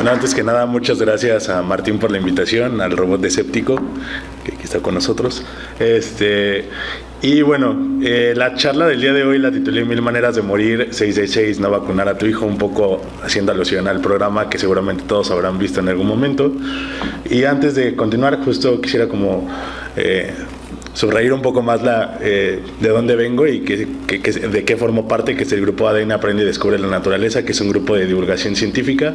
Bueno, antes que nada, muchas gracias a Martín por la invitación, al robot escéptico, que aquí está con nosotros. Y bueno, la charla del día de hoy la titulé 1000 maneras de morir, 666, no vacunar a tu hijo, un poco haciendo alusión al programa que seguramente todos habrán visto en algún momento. Y antes de continuar, justo quisiera como subrayar un poco más de dónde vengo y de qué formo parte, que es el grupo ADN Aprende y Descubre la Naturaleza, que es un grupo de divulgación científica,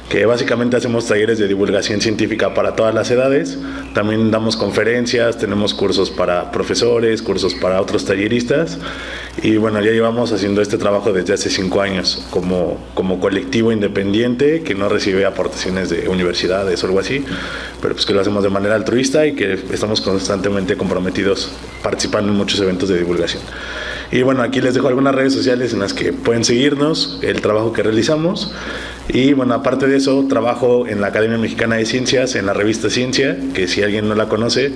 que básicamente hacemos talleres de divulgación científica para todas las edades. También damos conferencias, tenemos cursos para profesores, cursos para otros talleristas, y bueno, ya llevamos haciendo este trabajo desde hace 5 años como colectivo independiente que no recibe aportaciones de universidades o algo así, pero pues que lo hacemos de manera altruista y que estamos constantemente comprometidos participando en muchos eventos de divulgación. Y bueno, aquí les dejo algunas redes sociales en las que pueden seguirnos, el trabajo que realizamos. Y bueno, aparte de eso, trabajo en la Academia Mexicana de Ciencias, en la revista Ciencia, que si alguien no la conoce,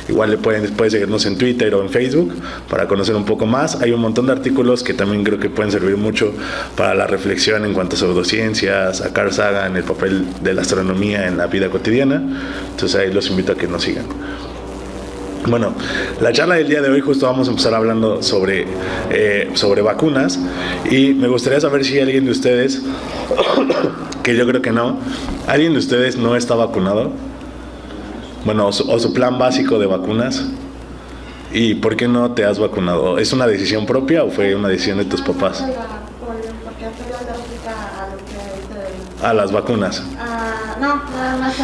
igual puede seguirnos en Twitter o en Facebook para conocer un poco más. Hay un montón de artículos que también creo que pueden servir mucho para la reflexión en cuanto a pseudociencias, a Carl Sagan, el papel de la astronomía en la vida cotidiana. Entonces ahí los invito a que nos sigan. Bueno, la charla del día de hoy justo vamos a empezar hablando sobre vacunas, y me gustaría saber si alguien de ustedes, que yo creo que no, ¿alguien de ustedes no está vacunado? Bueno, o su plan básico de vacunas. ¿Y por qué no te has vacunado? ¿Es una decisión propia o fue una decisión de tus papás? A las vacunas. No, nada más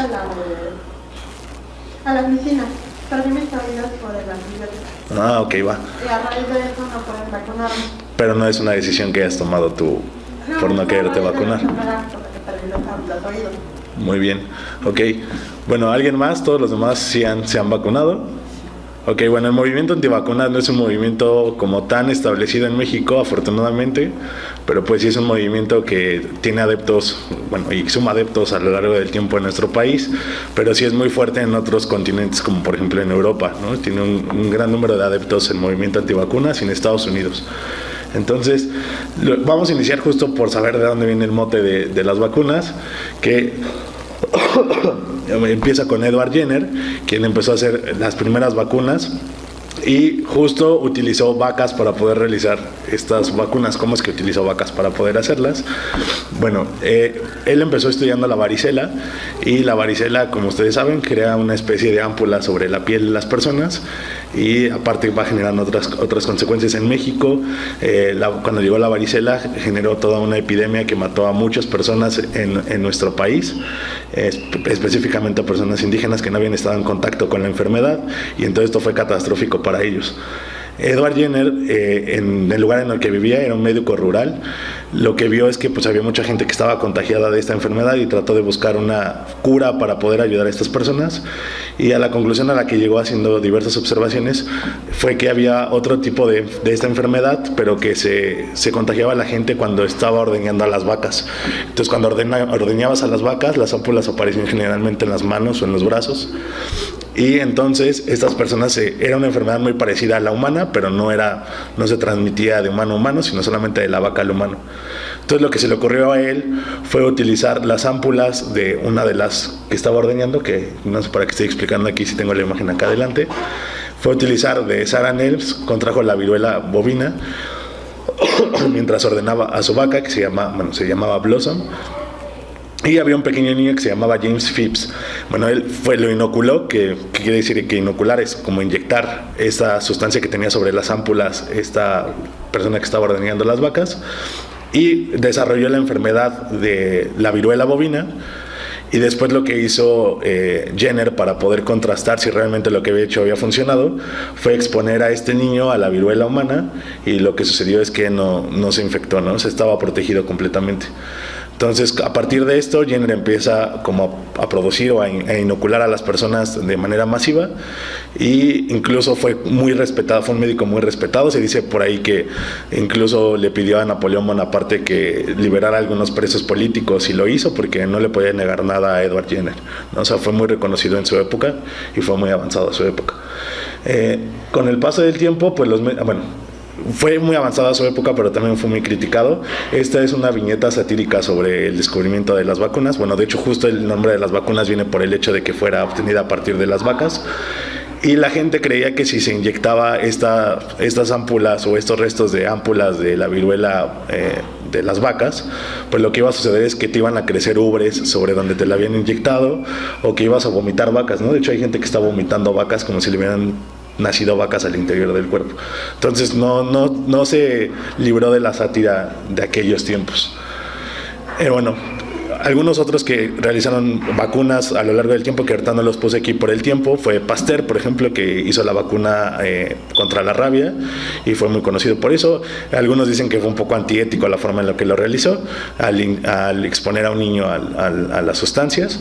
a las medicinas. Perdí mis oídos por el antibiótico. Ok, va. Y a raíz de eso no pueden vacunarme. Pero no es una decisión que hayas tomado tú por no quererte vacunar. Perdí los oídos. Muy bien, ok. Bueno, ¿alguien más? ¿Todos los demás se han vacunado? Ok, bueno, el movimiento antivacunas no es un movimiento como tan establecido en México, afortunadamente, pero pues sí es un movimiento que tiene adeptos, bueno, y suma adeptos a lo largo del tiempo en nuestro país, pero sí es muy fuerte en otros continentes, como por ejemplo en Europa, ¿no? Tiene un gran número de adeptos el movimiento antivacunas y en Estados Unidos. Entonces, vamos a iniciar justo por saber de dónde viene el mote de las vacunas, que empieza con Edward Jenner, quien empezó a hacer las primeras vacunas y justo utilizó vacas para poder realizar estas vacunas. ¿Cómo es que utilizó vacas para poder hacerlas? Bueno, él empezó estudiando la varicela, y la varicela, como ustedes saben, crea una especie de ámpula sobre la piel de las personas, y aparte va generando otras consecuencias en México. Cuando llegó la varicela generó toda una epidemia que mató a muchas personas en nuestro país, específicamente a personas indígenas que no habían estado en contacto con la enfermedad, y entonces esto fue catastrófico para ellos. Edward Jenner, en el lugar en el que vivía, era un médico rural. Lo que vio es que pues había mucha gente que estaba contagiada de esta enfermedad, y trató de buscar una cura para poder ayudar a estas personas, y a la conclusión a la que llegó haciendo diversas observaciones fue que había otro tipo de esta enfermedad, pero que se contagiaba a la gente cuando estaba ordeñando a las vacas. Entonces cuando ordeñabas a las vacas, las ámpulas aparecían generalmente en las manos o en los brazos, y entonces estas personas, era una enfermedad muy parecida a la humana, pero no se transmitía de humano a humano, sino solamente de la vaca al humano. Entonces lo que se le ocurrió a él fue utilizar las ámpulas de una de las que estaba ordeñando, que no sé para qué estoy explicando aquí si tengo la imagen acá adelante. Fue utilizar de Sarah Nels, contrajo la viruela bovina mientras ordenaba a su vaca, que se llamaba Blossom. Y había un pequeño niño que se llamaba James Phipps. Bueno, él lo inoculó, que quiere decir que inocular es como inyectar esa sustancia que tenía sobre las ámpulas esta persona que estaba ordeñando las vacas, y desarrolló la enfermedad de la viruela bovina. Y después lo que hizo Jenner para poder contrastar si realmente lo que había hecho había funcionado fue exponer a este niño a la viruela humana, y lo que sucedió es que no se infectó, ¿no? Se estaba protegido completamente. Entonces, a partir de esto, Jenner empieza como a producir o a inocular a las personas de manera masiva, y incluso fue muy respetado, fue un médico muy respetado. Se dice por ahí que incluso le pidió a Napoleón Bonaparte que liberara a algunos presos políticos, y lo hizo porque no le podía negar nada a Edward Jenner, ¿no? O sea, fue muy reconocido en su época y fue muy avanzado a su época. Con el paso del tiempo, pues fue muy avanzada a su época, pero también fue muy criticado. Esta es una viñeta satírica sobre el descubrimiento de las vacunas. Bueno, de hecho, justo el nombre de las vacunas viene por el hecho de que fuera obtenida a partir de las vacas. Y la gente creía que si se inyectaba estas ámpulas o estos restos de ámpulas de la viruela de las vacas, pues lo que iba a suceder es que te iban a crecer ubres sobre donde te la habían inyectado, o que ibas a vomitar vacas, ¿no? De hecho, hay gente que está vomitando vacas como si le hubieran nacido vacas al interior del cuerpo. Entonces no se libró de la sátira de aquellos tiempos. Bueno, algunos otros que realizaron vacunas a lo largo del tiempo, que ahorita no los puse aquí por el tiempo, fue Pasteur, por ejemplo, que hizo la vacuna contra la rabia y fue muy conocido por eso. Algunos dicen que fue un poco antiético la forma en la que lo realizó, al exponer a un niño a las sustancias.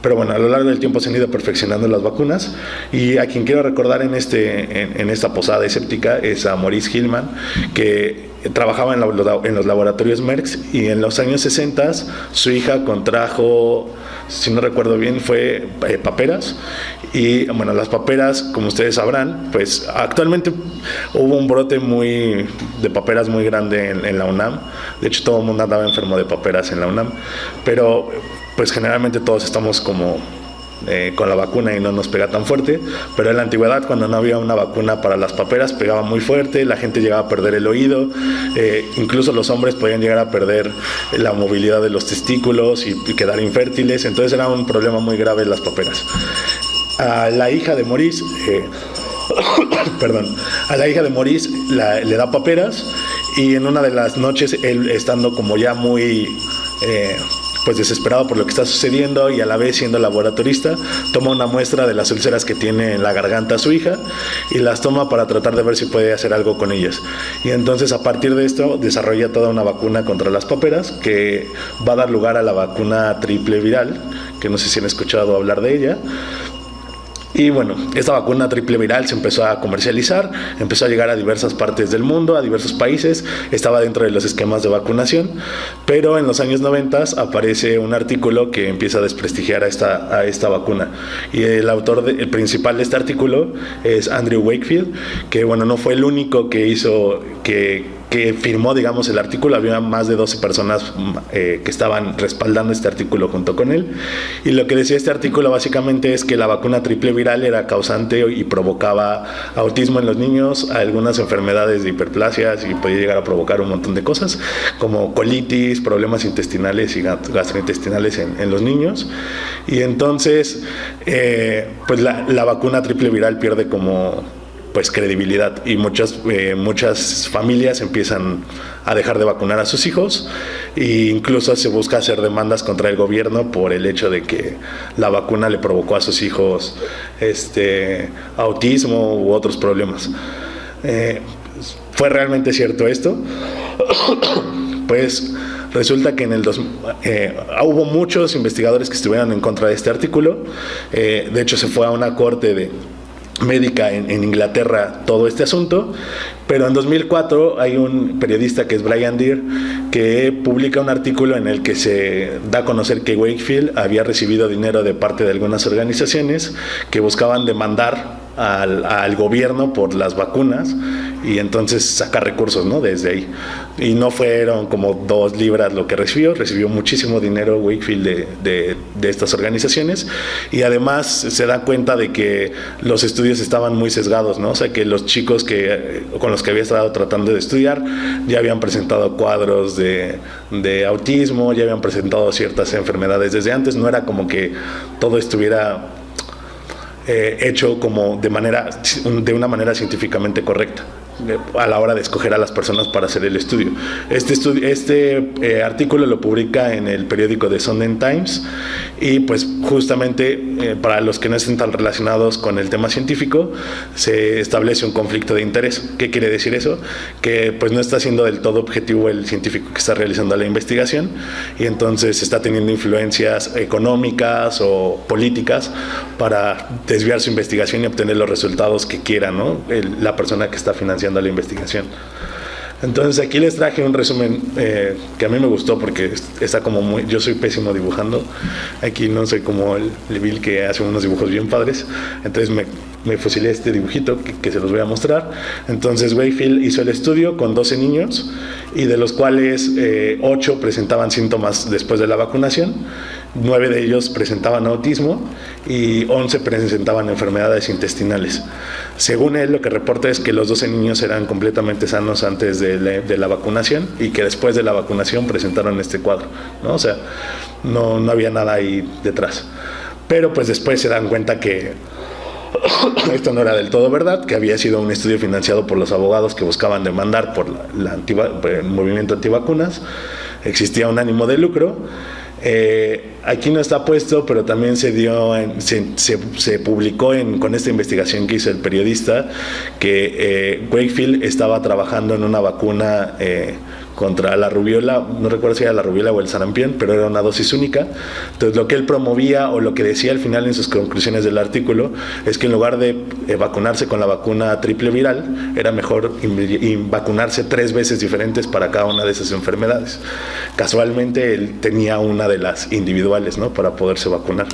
Pero bueno, a lo largo del tiempo se han ido perfeccionando las vacunas, y a quien quiero recordar en esta posada escéptica es a Maurice Hilleman, que trabajaba en los laboratorios Merck, y en los años 60 su hija contrajo, si no recuerdo bien, fue paperas. Y bueno, las paperas, como ustedes sabrán, pues actualmente hubo un brote de paperas muy grande en la UNAM. De hecho, todo el mundo andaba enfermo de paperas en la UNAM, pero pues generalmente todos estamos como con la vacuna y no nos pega tan fuerte. Pero en la antigüedad, cuando no había una vacuna para las paperas, pegaba muy fuerte, la gente llegaba a perder el oído, incluso los hombres podían llegar a perder la movilidad de los testículos y quedar infértiles. Entonces era un problema muy grave las paperas. A la hija de Maurice le da paperas, y en una de las noches, él, estando como ya muy pues desesperado por lo que está sucediendo y a la vez siendo laboratorista, toma una muestra de las úlceras que tiene en la garganta su hija y las toma para tratar de ver si puede hacer algo con ellas. Y entonces, a partir de esto, desarrolla toda una vacuna contra las paperas que va a dar lugar a la vacuna triple viral, que no sé si han escuchado hablar de ella. Y bueno, esta vacuna triple viral se empezó a comercializar, empezó a llegar a diversas partes del mundo, a diversos países, estaba dentro de los esquemas de vacunación, pero en los años 90 aparece un artículo que empieza a desprestigiar a esta vacuna. Y el principal de este artículo es Andrew Wakefield, que bueno, no fue el único que firmó, digamos, el artículo. Había más de 12 personas que estaban respaldando este artículo junto con él. Y lo que decía este artículo básicamente es que la vacuna triple viral era causante y provocaba autismo en los niños, algunas enfermedades de hiperplasias, y podía llegar a provocar un montón de cosas como colitis, problemas intestinales y gastrointestinales en los niños. Y entonces pues la vacuna triple viral pierde como pues credibilidad, y muchas familias empiezan a dejar de vacunar a sus hijos, e incluso se busca hacer demandas contra el gobierno por el hecho de que la vacuna le provocó a sus hijos autismo u otros problemas. ¿Fue realmente cierto esto? Pues resulta que hubo muchos investigadores que estuvieron en contra de este artículo. De hecho, se fue a una corte médica en Inglaterra todo este asunto, pero en 2004 hay un periodista que es Brian Deer, que publica un artículo en el que se da a conocer que Wakefield había recibido dinero de parte de algunas organizaciones que buscaban demandar al gobierno por las vacunas, y entonces saca recursos, ¿no?, desde ahí. Y no fueron como 2 libras lo que recibió muchísimo dinero Wakefield de estas organizaciones, y además se da cuenta de que los estudios estaban muy sesgados, ¿no? O sea, que los chicos con los que había estado tratando de estudiar ya habían presentado cuadros de autismo, ya habían presentado ciertas enfermedades desde antes. No era como que todo estuviera hecho como de una manera científicamente correcta a la hora de escoger a las personas para hacer el estudio. Este artículo lo publica en el periódico The Sunday Times, y pues justamente para los que no estén tan relacionados con el tema científico, se establece un conflicto de interés. ¿Qué quiere decir eso? Que pues no está siendo del todo objetivo el científico que está realizando la investigación, y entonces está teniendo influencias económicas o políticas para desviar su investigación y obtener los resultados que quiera, ¿no?, la persona que está financiando la investigación. Entonces aquí les traje un resumen que a mí me gustó porque está como muy... Yo soy pésimo dibujando. Aquí no soy como el Bill que hace unos dibujos bien padres. Entonces me fusilé este dibujito que se los voy a mostrar. Entonces Wakefield hizo el estudio con 12 niños y de los cuales 8 presentaban síntomas después de la vacunación. 9 de ellos presentaban autismo y 11 presentaban enfermedades intestinales. Según él, lo que reporta es que los 12 niños eran completamente sanos antes de la vacunación y que después de la vacunación presentaron este cuadro, ¿no? O sea, no había nada ahí detrás. Pero pues después se dan cuenta que esto no era del todo verdad, que había sido un estudio financiado por los abogados que buscaban demandar por el movimiento antivacunas. Existía un ánimo de lucro. Aquí no está puesto, pero también se publicó con esta investigación que hizo el periodista que Wakefield estaba trabajando en una vacuna contra la rubiola, no recuerdo si era la rubiola o el sarampión, pero era una dosis única. Entonces lo que él promovía o lo que decía al final en sus conclusiones del artículo es que en lugar de vacunarse con la vacuna triple viral, era mejor vacunarse 3 veces diferentes para cada una de esas enfermedades. Casualmente él tenía una de las individuales, ¿no?, para poderse vacunar.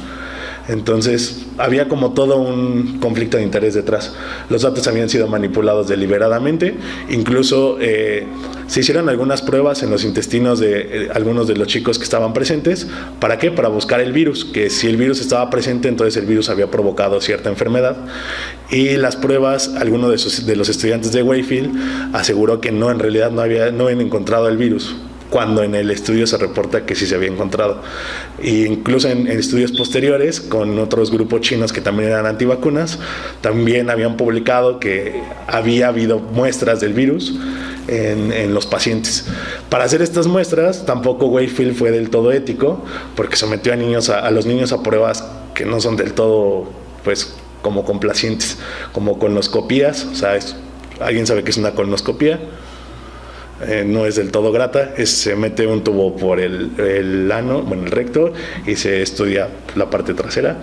Entonces había como todo un conflicto de interés detrás. Los datos habían sido manipulados deliberadamente. Incluso se hicieron algunas pruebas en los intestinos de algunos de los chicos que estaban presentes. ¿Para qué? Para buscar el virus, que si el virus estaba presente, entonces el virus había provocado cierta enfermedad. Y las pruebas, alguno de los estudiantes de Wakefield aseguró que no, en realidad no habían encontrado el virus, cuando en el estudio se reporta que sí se había encontrado. E incluso en estudios posteriores con otros grupos chinos que también eran antivacunas, también habían publicado que había habido muestras del virus en los pacientes. Para hacer estas muestras tampoco Wakefield fue del todo ético, porque sometió a los niños a pruebas que no son del todo, pues, como complacientes, como colonoscopías. O sea, ¿alguien sabe qué es una colonoscopía? No es del todo grata. Se mete un tubo por el ano, bueno, el recto, y se estudia la parte trasera.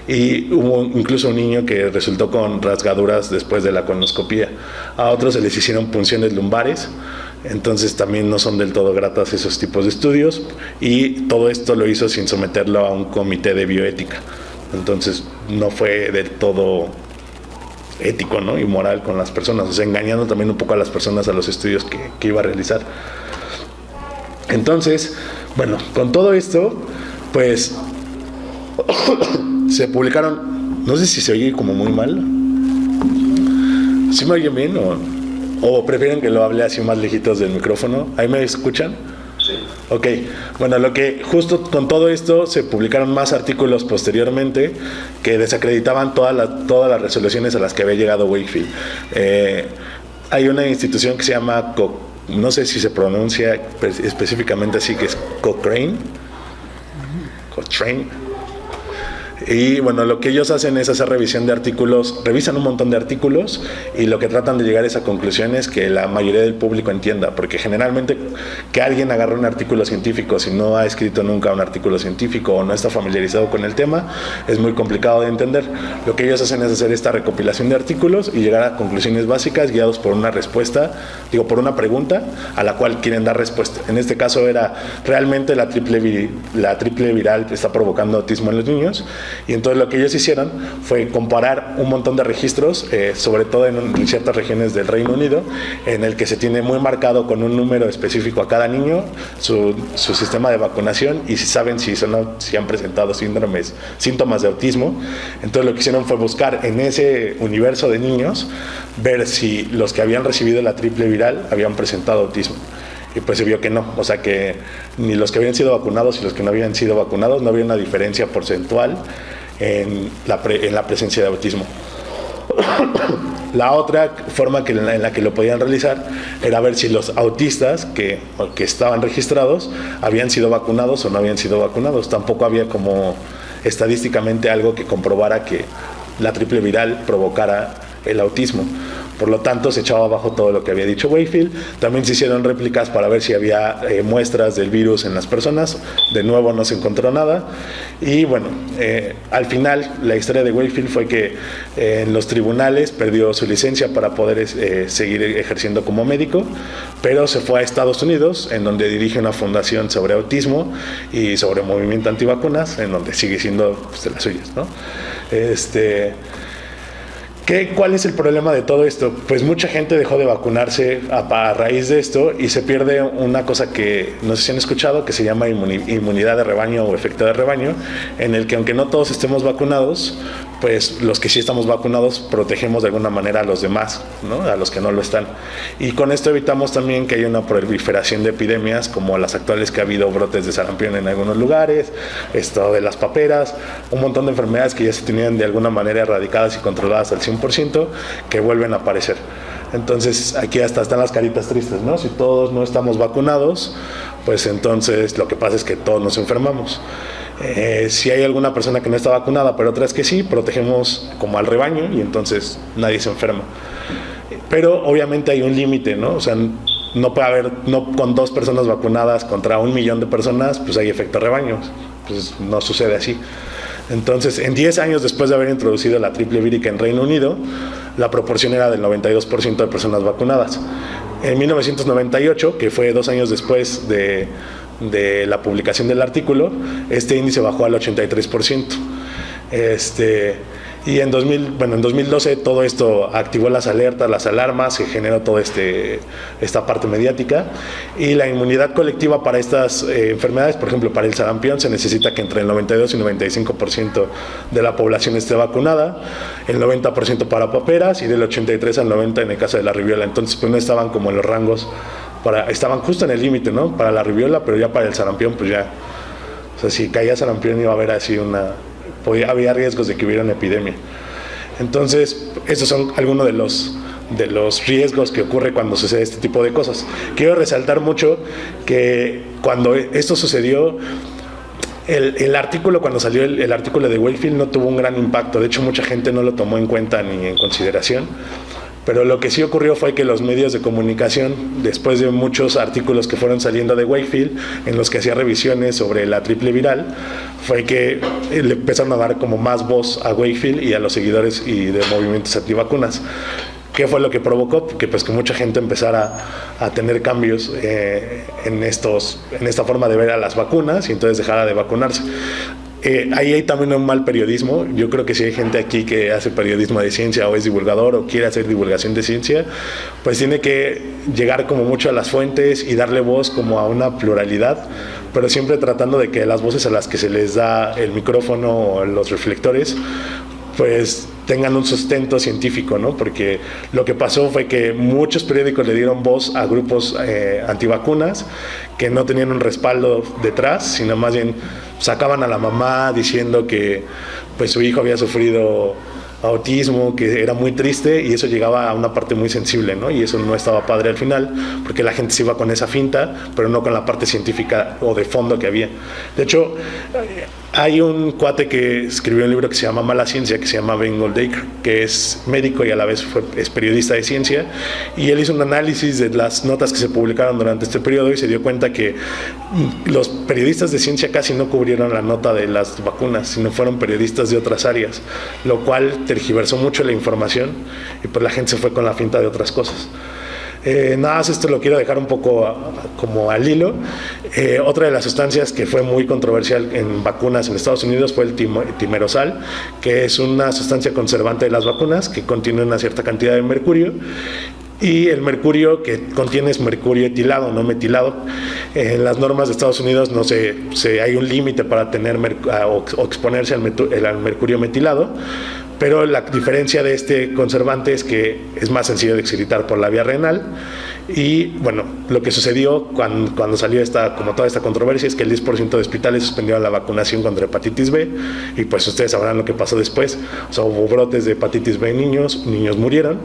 Y hubo incluso un niño que resultó con rasgaduras después de la colonoscopía. A otros se les hicieron punciones lumbares. Entonces también no son del todo gratas esos tipos de estudios, y todo esto lo hizo sin someterlo a un comité de bioética. Entonces no fue del todo ético, ¿no?, y moral con las personas, o sea, engañando también un poco a las personas a los estudios que iba a realizar. Entonces, bueno, con todo esto, pues se publicaron, no sé si se oye como muy mal, ¿sí me oyen bien o prefieren que lo hable así más lejitos del micrófono? ¿Ahí me escuchan? Sí. Ok, bueno, lo que justo con todo esto se publicaron más artículos posteriormente que desacreditaban todas las resoluciones a las que había llegado Wakefield. Hay una institución que se llama, no sé si se pronuncia específicamente así, que es Cochrane. Y bueno, lo que ellos hacen es hacer revisión de artículos, revisan un montón de artículos, y lo que tratan de llegar a esa conclusión es que la mayoría del público entienda, porque generalmente que alguien agarre un artículo científico si no ha escrito nunca un artículo científico o no está familiarizado con el tema, es muy complicado de entender. Lo que ellos hacen es hacer esta recopilación de artículos y llegar a conclusiones básicas guiados por una por una pregunta a la cual quieren dar respuesta. En este caso era, ¿realmente la triple viral está provocando autismo en los niños? Y entonces lo que ellos hicieron fue comparar un montón de registros, sobre todo en ciertas regiones del Reino Unido, en el que se tiene muy marcado con un número específico a cada niño su sistema de vacunación, y si saben si han presentado síntomas de autismo. Entonces lo que hicieron fue buscar en ese universo de niños, ver si los que habían recibido la triple viral habían presentado autismo. Y pues se vio que no, o sea que ni los que habían sido vacunados y los que no habían sido vacunados, no había una diferencia porcentual en la presencia de autismo. La otra forma en la que lo podían realizar era ver si los autistas que estaban registrados habían sido vacunados o no habían sido vacunados. Tampoco había como estadísticamente algo que comprobara que la triple viral provocara el autismo. Por lo tanto, se echaba abajo todo lo que había dicho Wakefield. También se hicieron réplicas para ver si había muestras del virus en las personas. De nuevo no se encontró nada. Y bueno, al final la historia de Wakefield fue que en los tribunales perdió su licencia para poder seguir ejerciendo como médico, pero se fue a Estados Unidos, en donde dirige una fundación sobre autismo y sobre movimiento antivacunas, en donde sigue siendo pues, de las suyas, ¿no? ¿Cuál es el problema de todo esto? Pues mucha gente dejó de vacunarse a raíz de esto y se pierde una cosa que no sé si han escuchado, que se llama inmunidad de rebaño o efecto de rebaño, en el que aunque no todos estemos vacunados, pues los que sí estamos vacunados protegemos de alguna manera a los demás, ¿no? A los que no lo están. Y con esto evitamos también que haya una proliferación de epidemias como las actuales, que ha habido brotes de sarampión en algunos lugares, esto de las paperas, un montón de enfermedades que ya se tenían de alguna manera erradicadas y controladas al 100%, que vuelven a aparecer. Entonces aquí hasta están las caritas tristes, ¿no? Si todos no estamos vacunados, pues entonces lo que pasa es que todos nos enfermamos. Si hay alguna persona que no está vacunada, pero otras que sí, protegemos como al rebaño y entonces nadie se enferma. Pero obviamente hay un límite, ¿no? O sea, no puede haber, no con 2 personas vacunadas contra 1 millón de personas, pues hay efecto rebaño. Pues no sucede así. Entonces, en 10 años después de haber introducido la triple vírica en Reino Unido, la proporción era del 92% de personas vacunadas. En 1998, que fue 2 años después de la publicación del artículo, este índice bajó al 83%. Y en 2012 todo esto activó las alertas, las alarmas, se generó toda esta parte mediática, y la inmunidad colectiva para estas enfermedades, por ejemplo para el sarampión, se necesita que entre el 92 y 95% de la población esté vacunada, el 90% para paperas y del 83 al 90 en el caso de la rubiola. Entonces pues no estaban como en los rangos, estaban justo en el límite, ¿no? Para la rubiola, pero ya para el sarampión pues ya, o sea, si caía sarampión iba a haber así había riesgos de que hubiera una epidemia. Entonces, esos son algunos de los riesgos que ocurre cuando sucede este tipo de cosas. Quiero resaltar mucho que cuando esto sucedió, el artículo, cuando salió el artículo de Wakefield, no tuvo un gran impacto. De hecho, mucha gente no lo tomó en cuenta ni en consideración. Pero lo que sí ocurrió fue que los medios de comunicación, después de muchos artículos que fueron saliendo de Wakefield, en los que hacía revisiones sobre la triple viral, fue que le empezaron a dar como más voz a Wakefield y a los seguidores y de movimientos antivacunas. ¿Qué fue lo que provocó? Que mucha gente empezara a tener cambios en esta forma de ver a las vacunas y entonces dejara de vacunarse. Ahí hay también un mal periodismo. Yo creo que si hay gente aquí que hace periodismo de ciencia o es divulgador o quiere hacer divulgación de ciencia, pues tiene que llegar como mucho a las fuentes y darle voz como a una pluralidad, pero siempre tratando de que las voces a las que se les da el micrófono o los reflectores pues tengan un sustento científico, ¿no? Porque lo que pasó fue que muchos periódicos le dieron voz a grupos antivacunas que no tenían un respaldo detrás, sino más bien sacaban a la mamá diciendo que pues su hijo había sufrido autismo, que era muy triste, y eso llegaba a una parte muy sensible, ¿no? Y eso no estaba padre al final, porque la gente se iba con esa finta, pero no con la parte científica o de fondo que había. De hecho, hay un cuate que escribió un libro que se llama Mala Ciencia, que se llama Ben Goldacre, que es médico y a la vez es periodista de ciencia, y él hizo un análisis de las notas que se publicaron durante este periodo y se dio cuenta que los periodistas de ciencia casi no cubrieron la nota de las vacunas, sino fueron periodistas de otras áreas, lo cual tergiversó mucho la información y pues la gente se fue con la finta de otras cosas. Nada más esto lo quiero dejar un poco como al hilo. Otra de las sustancias que fue muy controversial en vacunas en Estados Unidos fue el timerosal, que es una sustancia conservante de las vacunas que contiene una cierta cantidad de mercurio. Y el mercurio que contiene es mercurio etilado, no metilado. En las normas de Estados Unidos no hay un límite para tener o exponerse al mercurio metilado, pero la diferencia de este conservante es que es más sencillo de excretar por la vía renal. Y bueno, lo que sucedió cuando salió como toda esta controversia es que el 10% de hospitales suspendieron la vacunación contra hepatitis B, y pues ustedes sabrán lo que pasó después. O sea, hubo brotes de hepatitis B en niños murieron.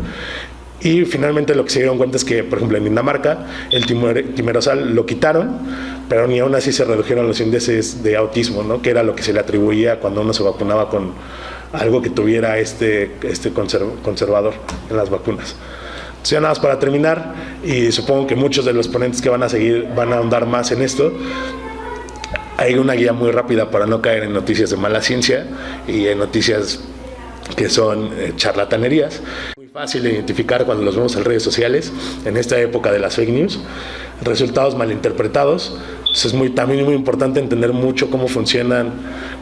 Y finalmente lo que se dieron cuenta es que, por ejemplo, en Dinamarca el timerosal lo quitaron, pero ni aún así se redujeron los índices de autismo, ¿no? Que era lo que se le atribuía cuando uno se vacunaba con algo que tuviera este conservador en las vacunas. Entonces, ya nada más para terminar, y supongo que muchos de los ponentes que van a seguir van a ahondar más en esto. Hay una guía muy rápida para no caer en noticias de mala ciencia y en noticias que son charlatanerías. Muy fácil de identificar cuando los vemos en redes sociales, en esta época de las fake news, resultados malinterpretados. Entonces también muy importante entender mucho cómo funcionan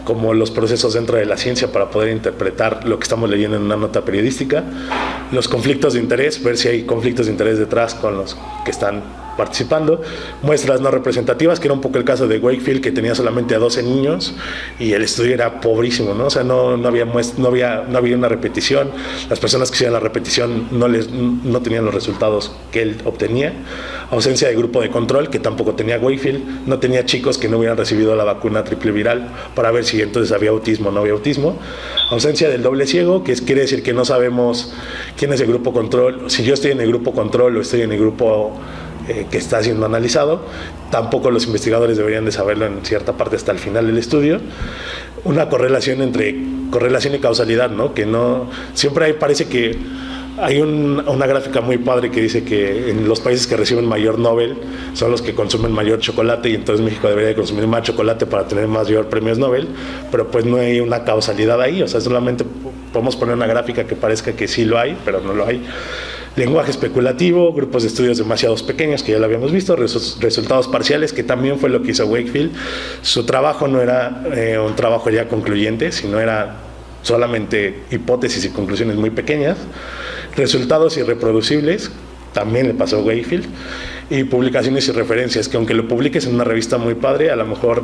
como los procesos dentro de la ciencia para poder interpretar lo que estamos leyendo en una nota periodística. Los conflictos de interés, ver si hay conflictos de interés detrás con los que están participando. Muestras no representativas, que era un poco el caso de Wakefield, que tenía solamente a 12 niños y el estudio era pobrísimo, ¿no? O sea, no había una repetición. Las personas que hacían la repetición no tenían los resultados que él obtenía. Ausencia de grupo de control, que tampoco tenía Wakefield. No tenía chicos que no hubieran recibido la vacuna triple viral para ver si entonces había autismo o no había autismo. Ausencia del doble ciego, que quiere decir que no sabemos quién es el grupo control. Si yo estoy en el grupo control o estoy en el grupo que está siendo analizado, tampoco los investigadores deberían de saberlo en cierta parte hasta el final del estudio. Una correlación entre correlación y causalidad, ¿no? Que no siempre parece que hay una gráfica muy padre que dice que en los países que reciben mayor Nobel son los que consumen mayor chocolate, y entonces México debería de consumir más chocolate para tener mayor premios Nobel, pero pues no hay una causalidad ahí. O sea, solamente podemos poner una gráfica que parezca que sí lo hay, pero no lo hay. Lenguaje especulativo, grupos de estudios demasiado pequeños, que ya lo habíamos visto, resultados parciales, que también fue lo que hizo Wakefield. Su trabajo no era un trabajo ya concluyente, sino era solamente hipótesis y conclusiones muy pequeñas. Resultados irreproducibles, también le pasó a Wakefield. Y publicaciones y referencias, que aunque lo publiques en una revista muy padre, a lo mejor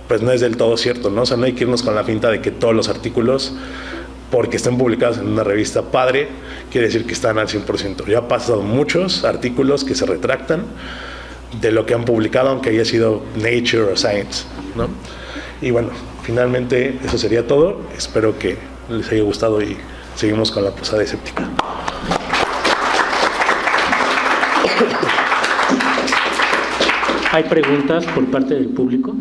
pues no es del todo cierto, ¿no? O sea, no hay que irnos con la finta de que todos los artículos, porque estén publicados en una revista padre, quiere decir que están al 100%. Ya han pasado muchos artículos que se retractan de lo que han publicado, aunque haya sido Nature o Science, ¿no? Y bueno, finalmente eso sería todo. Espero que les haya gustado y seguimos con la posada escéptica. ¿Hay preguntas por parte del público?